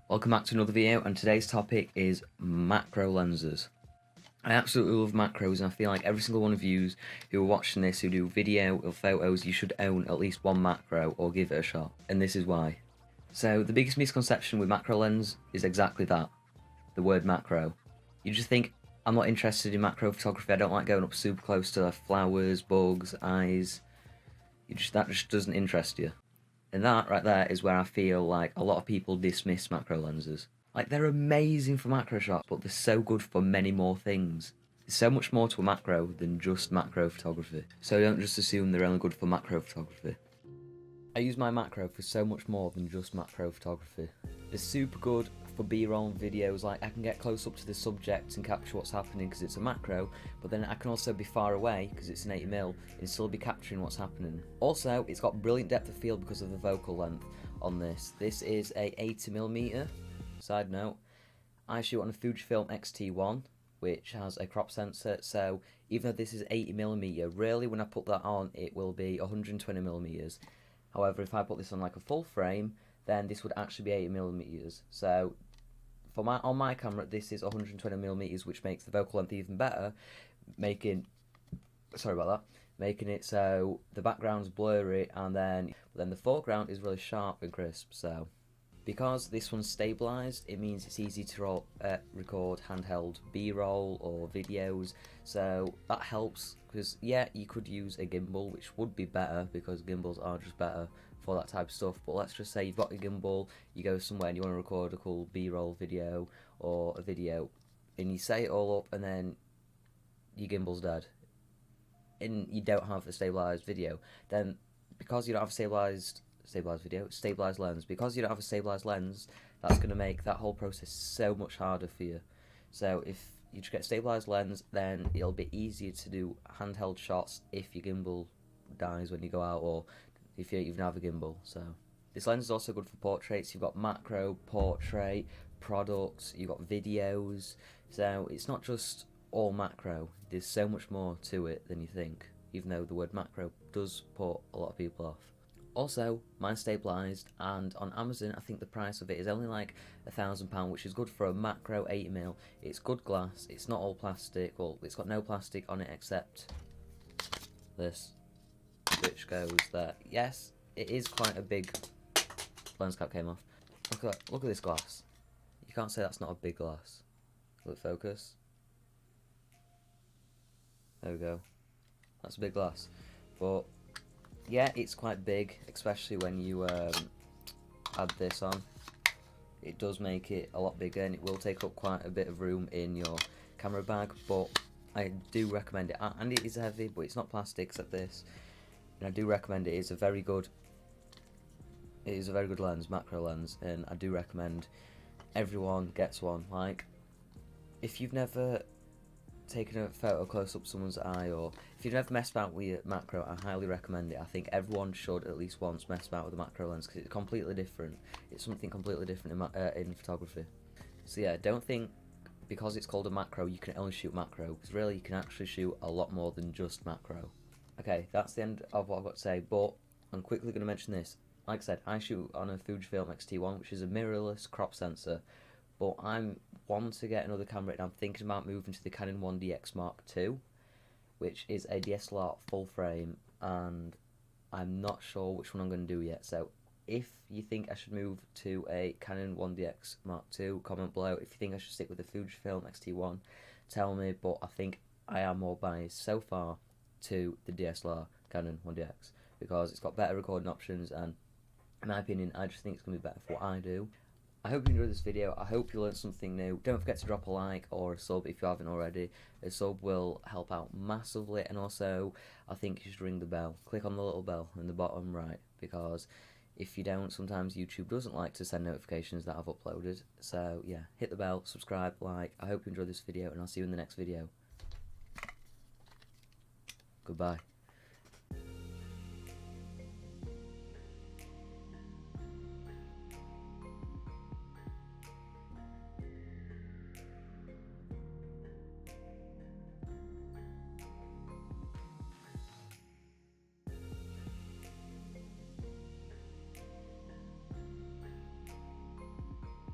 Welcome back to another video, and today's topic is macro lenses. I absolutely love macros, and I feel like every single one of you who are watching this, who do video or photos, you should own at least one macro or give it a shot, and this is why. So the biggest misconception with macro lens is exactly that, the word macro. You just think, I'm not interested in macro photography, I don't like going up super close to flowers, bugs, eyes. That just doesn't interest you. And that right there is where I feel like a lot of people dismiss macro lenses. Like, they're amazing for macro shots, but they're so good for many more things. There's so much more to a macro than just macro photography. So don't just assume they're only good for macro photography. I use my macro for so much more than just macro photography. They're super good for B-roll videos, like I can get close up to the subject and capture what's happening because it's a macro, but then I can also be far away because it's an 80mm and still be capturing what's happening. Also, it's got brilliant depth of field because of the focal length on this. This is a 80mm. Side note, I shoot on a Fujifilm X-T1, which has a crop sensor, so even though this is 80mm, really when I put that on it will be 120mm. However, if I put this on like a full frame, then this would actually be 80mm. So for on my camera, this is 120mm, which makes the focal length even better, making it so the background's blurry, and then the foreground is really sharp and crisp. So because this one's stabilized, it means it's easy to record handheld B-roll or videos, so that helps, because yeah, you could use a gimbal, which would be better because gimbals are just better for that type of stuff. But let's just say you've got a gimbal, you go somewhere and you want to record a cool B-roll video or a video, and you set it all up and then your gimbal's dead and you don't have a stabilized video, then because you don't have a stabilized lens, because you don't have a stabilized lens, that's going to make that whole process so much harder for you. So if you just get a stabilized lens, then it'll be easier to do handheld shots if your gimbal dies when you go out, or if you don't even have a gimbal. So this lens is also good for portraits. You've got macro, portrait, products, you've got videos, so it's not just all macro. There's so much more to it than you think, even though the word macro does put a lot of people off. Also, mine's stabilized, and on Amazon I think the price of it is only like £1,000, which is good for a macro 80mm. It's good glass, it's not all plastic, well, it's got no plastic on it except this, which goes there. Yes, it is quite a big, lens cap came off. Look at this glass. You can't say that's not a big glass. Will it focus? There we go. That's a big glass. But yeah, it's quite big, especially when you add this on. It does make it a lot bigger, and it will take up quite a bit of room in your camera bag, but I do recommend it. And it is heavy, but it's not plastic except this. And I do recommend it. It is a very good lens, macro lens, and I do recommend everyone gets one. Like, if you've never taking a photo close up someone's eye, or if you've never messed about with your macro, I highly recommend it. I think everyone should at least once mess about with a macro lens, because it's completely different. It's something completely different in photography. So yeah, don't think because it's called a macro you can only shoot macro, because really you can actually shoot a lot more than just macro. Okay, that's the end of what I've got to say, but I'm quickly going to mention this. Like I said, I shoot on a Fujifilm X-T1, which is a mirrorless crop sensor. But I'm want to get another camera, and I'm thinking about moving to the Canon 1DX Mark II, which is a DSLR full frame, and I'm not sure which one I'm going to do yet. So if you think I should move to a Canon 1DX Mark II, comment below. If you think I should stick with the Fujifilm X-T1, tell me, but I think I am more biased so far to the DSLR Canon 1DX, because it's got better recording options, and in my opinion, I just think it's going to be better for what I do. I hope you enjoyed this video. I hope you learned something new. Don't forget to drop a like or a sub if you haven't already. A sub will help out massively, and also I think you should ring the bell. Click on the little bell in the bottom right, because if you don't, sometimes YouTube doesn't like to send notifications that I've uploaded. So yeah, hit the bell, subscribe, like. I hope you enjoyed this video, and I'll see you in the next video. Goodbye.